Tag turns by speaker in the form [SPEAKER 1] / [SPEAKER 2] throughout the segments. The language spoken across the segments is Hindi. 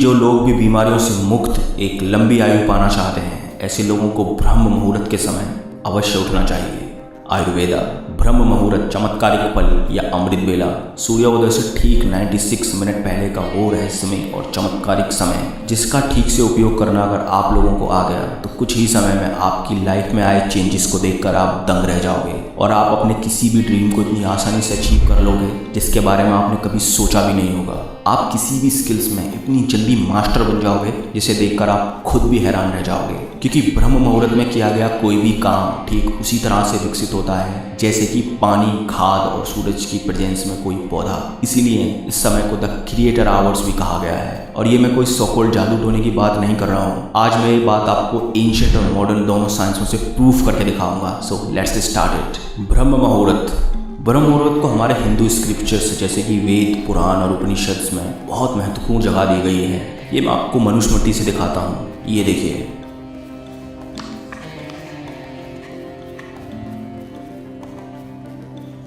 [SPEAKER 1] जो लोग भी बीमारियों से मुक्त एक लंबी आयु पाना चाहते हैं, ऐसे लोगों को ब्रह्म मुहूर्त के समय अवश्य उठना चाहिए। आयुर्वेदा ब्रह्म मुहूर्त चमत्कारिक पल या अमृत बेला सूर्योदय से ठीक 96 मिनट पहले का वो रहस्यमय और चमत्कारिक समय जिसका ठीक से उपयोग करना अगर आप लोगों को आ गया तो कुछ ही समय में आपकी लाइफ में आए चेंजेस को देखकर आप दंग रह जाओगे और आप अपने किसी भी ड्रीम को इतनी आसानी से अचीव कर लोगे जिसके बारे में आपने कभी सोचा भी नहीं होगा। आप किसी भी स्किल्स में इतनी जल्दी मास्टर बन जाओगे जिसे देखकर आप खुद भी हैरान रह जाओगे, क्योंकि ब्रह्म मुहूर्त में किया गया कोई भी काम ठीक उसी तरह से विकसित होता है जैसे कि पानी, खाद और सूरज की प्रेजेंस में कोई पौधा। इसीलिए इस समय को द क्रिएटर आवर्स भी कहा गया है। और ये मैं कोई सो-कॉल्ड जादू टोने की बात नहीं कर रहा हूँ। आज मैं ये बात आपको एंशिएंट और मॉडर्न दोनों साइंसों से प्रूफ करके दिखाऊंगा। So let's start it. ब्रह्म मुहूर्त को हमारे हिंदू स्क्रिप्चर्स जैसे कि वेद, पुराण और उपनिषद में बहुत महत्वपूर्ण जगह दी गई है। ये मैं आपको मनुस्मृति से दिखाता हूँ। ये देखिए,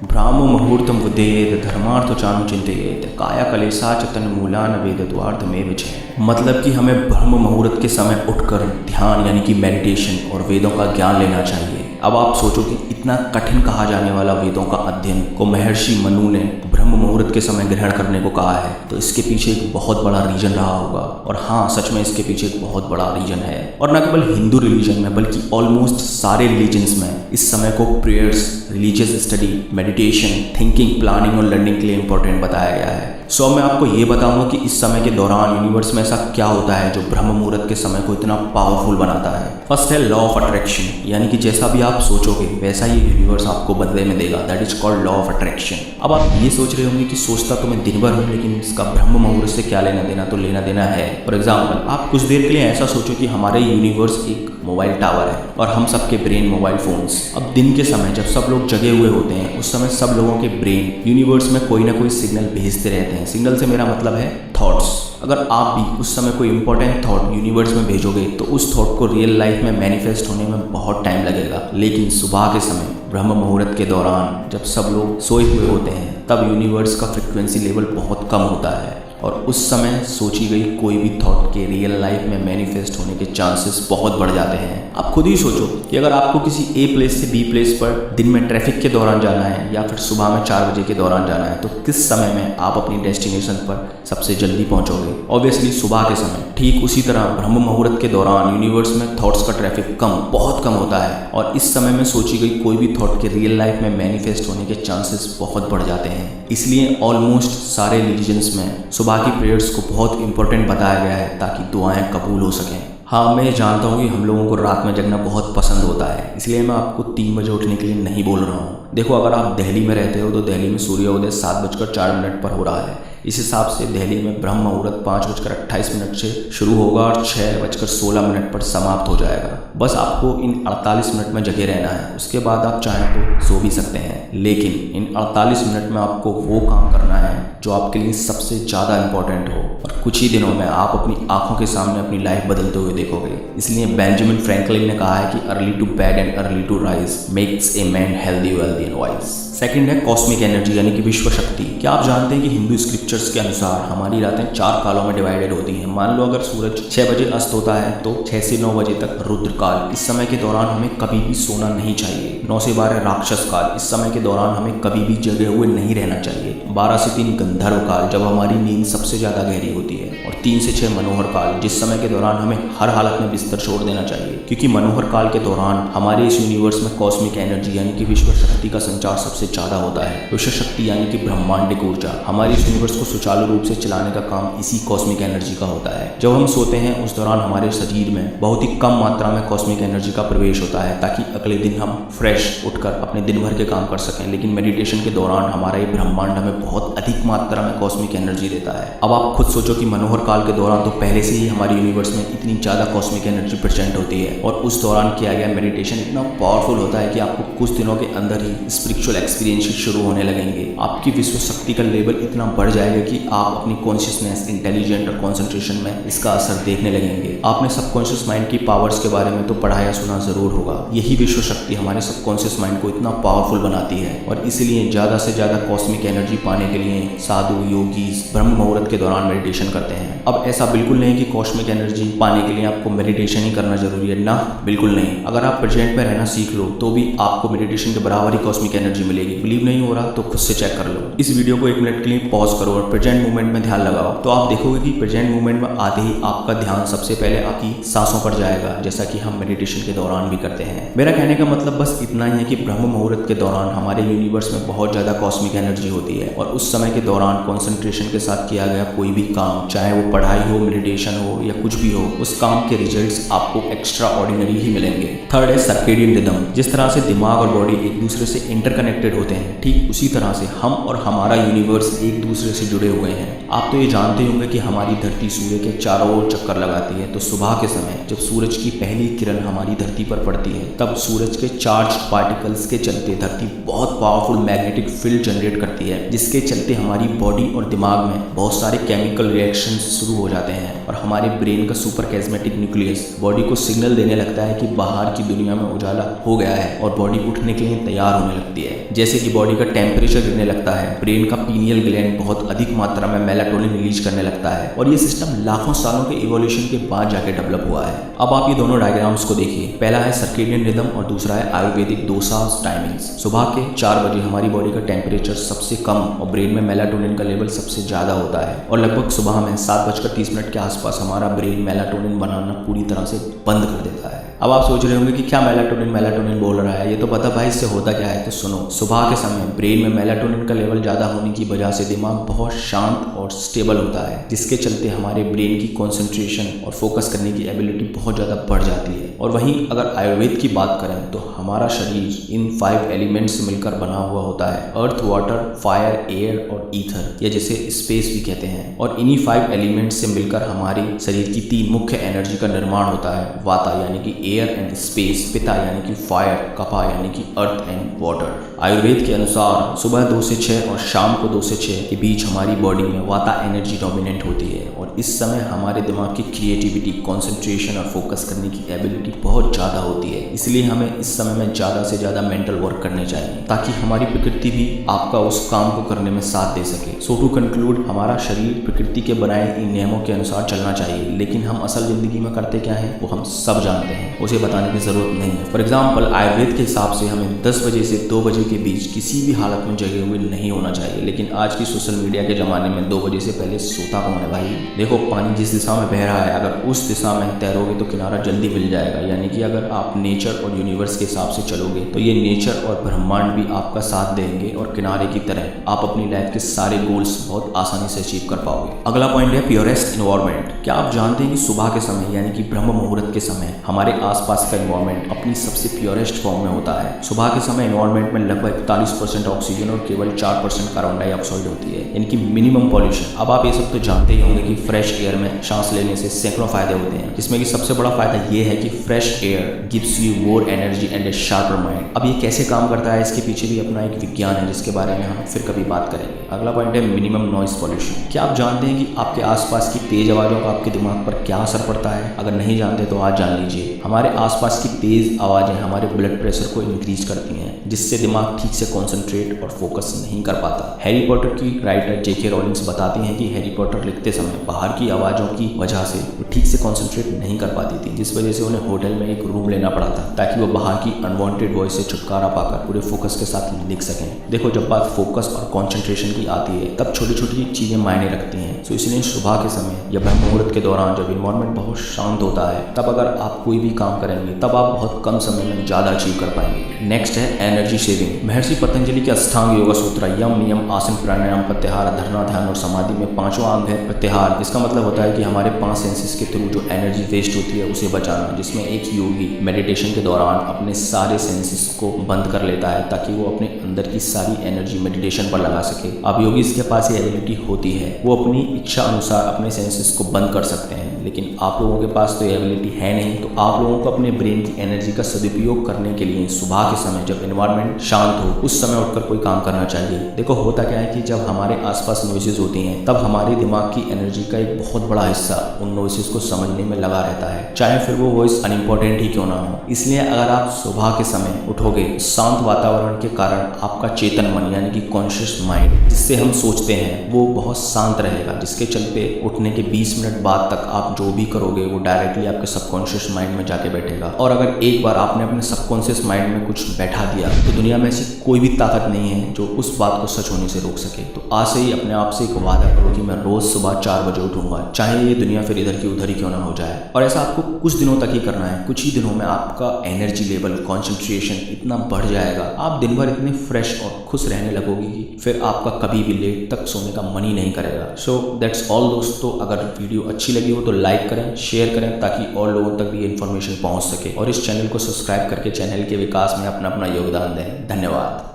[SPEAKER 1] ब्राह्म मुहूर्तम उदेत धर्मार्थ चानु चिंतित काया कलेसा चतन मूलान वेदद्वार्थमेव च। मतलब कि हमें ब्रह्म मुहूर्त के समय उठकर ध्यान यानी कि मेडिटेशन और वेदों का ज्ञान लेना चाहिए। अब आप सोचो कि इतना कठिन कहा जाने वाला वेदों का अध्ययन को महर्षि मनु ने ब्रह्म मुहूर्त के समय ग्रहण करने को कहा है, तो इसके पीछे एक बहुत बड़ा रीजन रहा होगा। और हाँ, सच में इसके पीछे एक बहुत बड़ा रीजन है। और न केवल हिंदू रिलीजन में बल्कि ऑलमोस्ट सारे रिलीजन्स में इस समय को prayers, religious study, meditation, thinking, planning और लर्निंग के लिए इंपॉर्टेंट बताया गया है। सो मैं आपको ये बताऊंगा कि इस समय के दौरान यूनिवर्स में ऐसा क्या होता है जो ब्रह्म मुहूर्त के समय को इतना पावरफुल बनाता है। फर्स्ट है लॉ ऑफ अट्रैक्शन, यानी कि जैसा भी आप सोचोगे वैसा ही यूनिवर्स आपको बदले में देगा। That is called law of attraction. अब आप ये सोच रहे होंगे कि सोचता तो मैं दिन भर हूँ, लेकिन इसका ब्रह्म मुहूर्त से क्या लेना देना? तो लेना देना है। फॉर एग्जाम्पल, आप कुछ देर के लिए ऐसा सोचो कि हमारे यूनिवर्स एक मोबाइल टावर है और हम सबके ब्रेन मोबाइल फोन्स। अब दिन के समय जब सब लोग जगे हुए होते हैं, उस समय सब लोगों के ब्रेन यूनिवर्स में कोई ना कोई सिग्नल भेजते रहते हैं। सिग्नल से मेरा मतलब है थॉट्स। अगर आप भी उस समय कोई इंपॉर्टेंट थॉट यूनिवर्स में भेजोगे तो उस थॉट को रियल लाइफ में मैनिफेस्ट होने में बहुत टाइम लगेगा। लेकिन सुबह के समय ब्रह्म मुहूर्त के दौरान जब सब लोग सोए हुए होते हैं, तब यूनिवर्स का फ्रिक्वेंसी लेवल बहुत कम होता है और उस समय सोची गई कोई भी थॉट के रियल लाइफ में मैनिफेस्ट होने के चांसेस बहुत बढ़ जाते हैं। आप खुद ही सोचो कि अगर आपको किसी ए प्लेस से बी प्लेस पर दिन में ट्रैफिक के दौरान जाना है या फिर सुबह में 4 बजे के दौरान जाना है, तो किस समय में आप अपनी डेस्टिनेशन पर सबसे जल्दी पहुंचोगे? ऑब्वियसली सुबह के समय। ठीक उसी तरह ब्रह्म मुहूर्त के दौरान यूनिवर्स में थॉट्स का ट्रैफिक बहुत कम होता है और इस समय में सोची गई कोई भी थॉट के रियल लाइफ में मैनिफेस्ट होने के चांसेस बहुत बढ़ जाते हैं। इसलिए ऑलमोस्ट सारे रिलीजन्स में सुबह की प्रेयर्स को बहुत इंपॉर्टेंट बताया गया है ताकि दुआएं कबूल हो सकें। हाँ, मैं जानता हूँ कि हम लोगों को रात में जगना बहुत पसंद होता है, इसलिए मैं आपको 3 बजे उठने के लिए नहीं बोल रहा हूँ। देखो, अगर आप दिल्ली में रहते हो तो दिल्ली में सूर्योदय 7:04 पर हो रहा है। इस हिसाब से दिल्ली में ब्रह्म मुहूर्त 5:28 से शुरू होगा और 6:16 पर समाप्त हो जाएगा। बस आपको इन 48 मिनट में जगे रहना है। उसके बाद आप चाहें तो सो भी सकते हैं, लेकिन इन 48 मिनट में आपको वो काम करना है जो आपके लिए सबसे ज़्यादा इंपॉर्टेंट हो। और कुछ ही दिनों में आप अपनी आंखों के सामने अपनी लाइफ बदलते हुए देखोगे। इसलिए बेंजामिन फ्रैंकलिन ने कहा है कि early to bed and early to rise makes a man healthy, wealthy and wise. Second है कॉस्मिक एनर्जी यानी कि विश्व शक्ति। क्या आप जानते हैं कि हिंदू स्क्रिप्चर्स के अनुसार हमारी रातें 4 कालों में डिवाइडेड होती हैं। मान लो अगर सूरज 6 बजे अस्त होता है तो 6 से 9 बजे तक रुद्र काल। इस समय के दौरान हमें कभी भी सोना नहीं चाहिए। 9 से 12 राक्षस काल। इस समय के दौरान हमें कभी भी जगे हुए नहीं रहना चाहिए। 12 से 3 गंधर्व काल, जब हमारी नींद सबसे ज़्यादा गहरी होती है। और 3 से 6 मनोहर काल, जिस समय के दौरान हमें हर हालत में बिस्तर छोड़ देना चाहिए, क्योंकि मनोहर काल के दौरान हमारे इस यूनिवर्स में कॉस्मिक एनर्जी यानी कि विश्व शक्ति का संचार सबसे ज़्यादा होता है। विश्व शक्ति यानी कि ब्रह्मांडिक ऊर्जा। हमारे इस यूनिवर्स को सुचारू रूप से चलाने का काम इसी कॉस्मिक एनर्जी का होता है। जब हम सोते हैं उस दौरान हमारे शरीर में बहुत ही कम मात्रा में कॉस्मिक एनर्जी का प्रवेश होता है ताकि अगले दिन हम फ्रेश उठकर अपने दिन भर के काम कर सकें। लेकिन मेडिटेशन के दौरान हमारा ये ब्रह्मांड हमें बहुत अधिक मात्रा में कॉस्मिक एनर्जी देता है। अब आप खुद सोचो कि मनोहर काल के दौरान तो पहले से ही हमारे यूनिवर्स में इतनी ज़्यादा कॉस्मिक एनर्जी प्रेजेंट होती है और उस दौरान किया गया मेडिटेशन इतना पावरफुल होता है कि आपको कुछ दिनों के अंदर ही स्पिरिचुअल एक्सपीरियंसेस शुरू होने लगेंगे। आपकी विश्व शक्ति का लेवल इतना बढ़ जाएगा कि आप अपनी कॉन्शियसनेस, इंटेलिजेंट और कॉन्सेंट्रेशन में इसका असर देखने लगेंगे। आपने सबकॉन्शियस माइंड की पावर्स के बारे में तो पढ़ा या सुना जरूर होगा। यही विश्व शक्ति हमारे सबकॉन्शियस माइंड को इतना पावरफुल बनाती है और इसलिए ज़्यादा से ज़्यादा कॉस्मिक एनर्जी पाने के लिए साधु, योगी ब्रह्म मुहूर्त के दौरान मेडिटेशन करते हैं। अब ऐसा बिल्कुल नहीं कि कॉस्मिक एनर्जी पाने के लिए आपको मेडिटेशन ही करना जरूरी है ना, बिल्कुल नहीं। अगर आप प्रेजेंट में रहना सीख लो तो भी आपको मेडिटेशन के बराबर ही कॉस्मिक एनर्जी मिलेगी। बिलीव नहीं हो रहा तो खुद से चेक कर लो। इस वीडियो को 1 मिनट के लिए पॉज करो और प्रेजेंट मूवमेंट में ध्यान लगाओ, तो आप देखोगे कि प्रेजेंट मूवमेंट में आते ही आपका ध्यान सबसे पहले आपकी सांसों पर जाएगा, जैसा कि हम मेडिटेशन के दौरान भी करते हैं। मेरा कहने का मतलब बस इतना ही है कि ब्रह्म मुहूर्त के दौरान हमारे यूनिवर्स में बहुत ज्यादा कॉस्मिक एनर्जी होती है और उस समय के दौरान कॉन्सेंट्रेशन के साथ किया गया कोई भी काम, चाहे वो पढ़ाई हो, मेडिटेशन हो या कुछ भी हो, उस काम के रिजल्ट्स आपको एक्स्ट्रा ऑर्डिनरी ही मिलेंगे। थर्ड है सर्केडियन रिदम। जिस तरह से दिमाग और बॉडी एक दूसरे से इंटरकनेक्टेड होते हैं, ठीक उसी तरह से हम और हमारा यूनिवर्स एक दूसरे से जुड़े हुए हैं। आप तो ये जानते होंगे कि हमारी धरती सूर्य के चारों ओर चक्कर लगाती है, तो सुबह के समय जब सूरज की पहली किरण हमारी धरती पर पड़ती है, तब सूरज के चार्ज पार्टिकल्स के चलते धरती बहुत पावरफुल मैग्नेटिक फील्ड जनरेट करती है, जिसके चलते हमारी बॉडी और दिमाग में बहुत सारे केमिकल रिएक्शन शुरू हो जाते हैं और हमारे ब्रेन का सुपर कैस्मेटिक न्यूक्लियस बॉडी को सिग्नल देने लगता है कि बाहर की दुनिया में उजाला हो गया है और बॉडी उठने के लिए तैयार होने लगती है। जैसे कि बॉडी का टेम्परेचर गिरने लगता है, ब्रेन का पीनियल ग्लैंड बहुत अधिक मात्रा में मेलाटोनिन रिलीज करने लगता है और ये सिस्टम लाखों सालों के इवोल्यूशन के बाद जाके डेवलप हुआ है। अब आप ये दोनों डायग्राम्स को देखिए। पहला है सर्केडियन रिदम और दूसरा है आयुर्वेदिक डोसाज टाइमिंग्स। सुबह के 4 बजे हमारी बॉडी का टेम्परेचर सबसे कम और ब्रेन में मेलाटोनिन का लेवल सबसे ज्यादा होता है और लगभग सुबह में 7:30 के आसपास हमारा ब्रेन मेलाटोनिन बनाना पूरी तरह से बंद कर देता है। अब आप सोच रहे होंगे कि क्या मेलाटोनिन बोल रहा है, ये तो पता भाई इससे होता क्या है। तो सुनो, सुबह के समय ब्रेन में मेलाटोनिन का लेवल ज्यादा होने की वजह से दिमाग बहुत शांत और स्टेबल होता है, जिसके चलते हमारे ब्रेन की कंसंट्रेशन और फोकस करने की एबिलिटी बहुत ज्यादा बढ़ जाती है। और वहीं अगर आयुर्वेद की बात करें तो हमारा शरीर इन 5 एलिमेंट्स से मिलकर बना हुआ होता है, अर्थ, वाटर, फायर, एयर और ईथर, या जिसे स्पेस भी कहते हैं। और इन्हीं 5 एलिमेंट्स से मिलकर हमारे शरीर की 3 मुख्य एनर्जी का निर्माण होता है, वाता यानी कि एयर एंड स्पेस, पिता यानी कि फायर, कपा यानी कि अर्थ एंड वाटर। आयुर्वेद के अनुसार सुबह 2 से 6 और शाम को 2 से 6 के बीच हमारी बॉडी में वाता एनर्जी डोमिनेंट होती है और इस समय हमारे दिमाग की क्रिएटिविटी, कंसंट्रेशन और फोकस करने की एबिलिटी बहुत ज़्यादा होती है। इसलिए हमें इस समय में ज़्यादा से ज़्यादा मेंटल वर्क करने चाहिए ताकि हमारी प्रकृति भी आपका उस काम को करने में साथ दे सके। सो टू कंक्लूड, हमारा शरीर प्रकृति के बनाए इन नियमों के अनुसार चलना चाहिए, लेकिन हम असल जिंदगी में करते क्या है वो हम सब जानते हैं, उसे बताने की जरूरत नहीं है। फॉर एग्जाम्पल, आयुर्वेद के हिसाब से हमें 10 बजे से 2 बजे के बीच किसी भी हालत में जगे हुए नहीं होना चाहिए, लेकिन आज की सोशल मीडिया के ज़माने में 2 बजे से पहले सोता कौन है भाई। देखो, पानी जिस दिशा में बह रहा है, अगर उस दिशा में तैरोगे तो किनारा जल्दी मिल जाएगा। यानी कि अगर आप नेचर और यूनिवर्स के हिसाब से चलोगे तो ये नेचर और ब्रह्मांड भी आपका साथ देंगे और किनारे की तरह आप अपनी लाइफ के सारे गोल्स बहुत आसानी से अचीव कर पाओगे। अगला पॉइंट है प्योरेस्ट इन्वायरमेंट। क्या आप जानते हैं कि सुबह के समय यानी कि ब्रह्म मुहूर्त के समय हमारे आसपास का इन्वायरमेंट अपनी सबसे प्योरेस्ट फॉर्म में होता है। सुबह के समय इन्वायरमेंट में लगभग 41% ऑक्सीजन और केवल 4% कार्बन डाइऑक्साइड होती है, यानी कि मिनिमम पॉल्यूशन। अब आप ये सब तो जानते ही होंगे कि फ्रेश एयर में सांस लेने से सैकड़ों फायदे होते हैं, जिसमें कि सबसे बड़ा फायदा ये है कि fresh air gives you more energy and A sharper mind. अब ये कैसे काम करता है, इसके पीछे भी अपना एक विज्ञान है जिसके बारे में हम फिर कभी बात करेंगे। अगला पॉइंट है मिनिमम नॉइस पॉल्यूशन। क्या आप जानते हैं कि आपके आसपास की तेज आवाज़ों का आपके दिमाग पर क्या असर पड़ता है? अगर नहीं जानते तो आज जान लीजिए। हमारे आसपास की तेज आवाज़ें हमारे ब्लड प्रेशर को इंक्रीज करती हैं, जिससे दिमाग ठीक से कॉन्सेंट्रेट और फोकस नहीं कर पाता। हैरी पॉटर की राइटर जेके रॉलिंग्स बताती हैं कि हैरी पॉटर लिखते समय बाहर की आवाज़ों की वजह से वो ठीक से कॉन्सेंट्रेट नहीं कर पाती थी, जिस वजह से उन्हें होटल में एक रूम लेना पड़ा था ताकि वो बाहर की अनवांटेड वॉइस से छुटकारा पाकर पूरे फोकस के साथ लिख सकें। देखो, जब बात फोकस और कॉन्सेंट्रेशन की आती है तब छोटी छोटी चीज़ें मायने रखती हैं। सो इसलिए सुबह के समय या ब्रह्म मुहूर्त के दौरान जब इन्वायरमेंट बहुत शांत होता है, तब अगर आप कोई भी काम करेंगे तब आप बहुत कम समय में ज़्यादा अचीव कर पाएंगे। नेक्स्ट है एनर्जी सेविंग। महर्षि पतंजलि के अष्टांग योगा सूत्र यम, नियम, आसन, प्राणायाम, प्रत्याहार, धरना, ध्यान और समाधि में 5वां अंग है प्रत्याहार। इसका मतलब होता है कि हमारे 5 सेंसेस के थ्रू जो एनर्जी वेस्ट होती है उसे बचाना, जिसमें एक योगी मेडिटेशन के दौरान अपने सारे सेंसेस को बंद कर लेता है ताकि वो अपने अंदर की सारी एनर्जी मेडिटेशन पर लगा सके। अब योगी के पास ये एबिलिटी होती है, वो अपनी इच्छा अनुसार अपने सेंसेस को बंद कर सकते हैं, लेकिन आप लोगों के पास तो ये एबिलिटी है नहीं। तो आप लोगों को अपने ब्रेन की एनर्जी का सदुपयोग करने के लिए सुबह के समय जब एनवायरनमेंट शांत हो उस समय उठकर कोई काम करना चाहिए। देखो, होता क्या है कि जब हमारे आसपास नॉइसेज होती हैं तब हमारे दिमाग की एनर्जी का एक बहुत बड़ा हिस्सा उन नॉइसेज को समझने में लगा रहता है, चाहे फिर वो वॉइस अनइम्पोर्टेंट ही क्यों ना हो। इसलिए अगर आप सुबह के समय उठोगे, शांत वातावरण के कारण आपका चेतन मन यानी कि कॉन्शियस माइंड जिससे हम सोचते हैं वो बहुत शांत रहेगा, जिसके चलते उठने के 20 मिनट बाद तक आप जो भी करोगे वो डायरेक्टली आपके सबकॉन्शियस माइंड में जाके बैठेगा। और अगर एक बार आपने अपने सबकॉन्शियस माइंड में कुछ बैठा दिया तो दुनिया में ऐसी कोई भी ताकत नहीं है जो उस बात को सच होने से रोक सके। तो आज से ही अपने आप से एक वादा करो कि मैं रोज सुबह 4 बजे उठूंगा, चाहे ये दुनिया फिर इधर की उधर ही क्यों ना हो जाए। और ऐसा आपको कुछ दिनों तक ही करना है। कुछ ही दिनों में आपका एनर्जी लेवल, कॉन्सेंट्रेशन इतना बढ़ जाएगा, आप दिन भर इतने फ्रेश और खुश रहने लगोगे कि फिर आपका कभी भी लेट तक सोने का मन ही नहीं करेगा। सो दैट्स ऑल दोस्तों, अगर वीडियो अच्छी लगी हो तो लाइक करें, शेयर करें ताकि और लोगों तक भी इन्फॉर्मेशन पहुंच सके, और इस चैनल को सब्सक्राइब करके चैनल के विकास में अपना योगदान दें। धन्यवाद।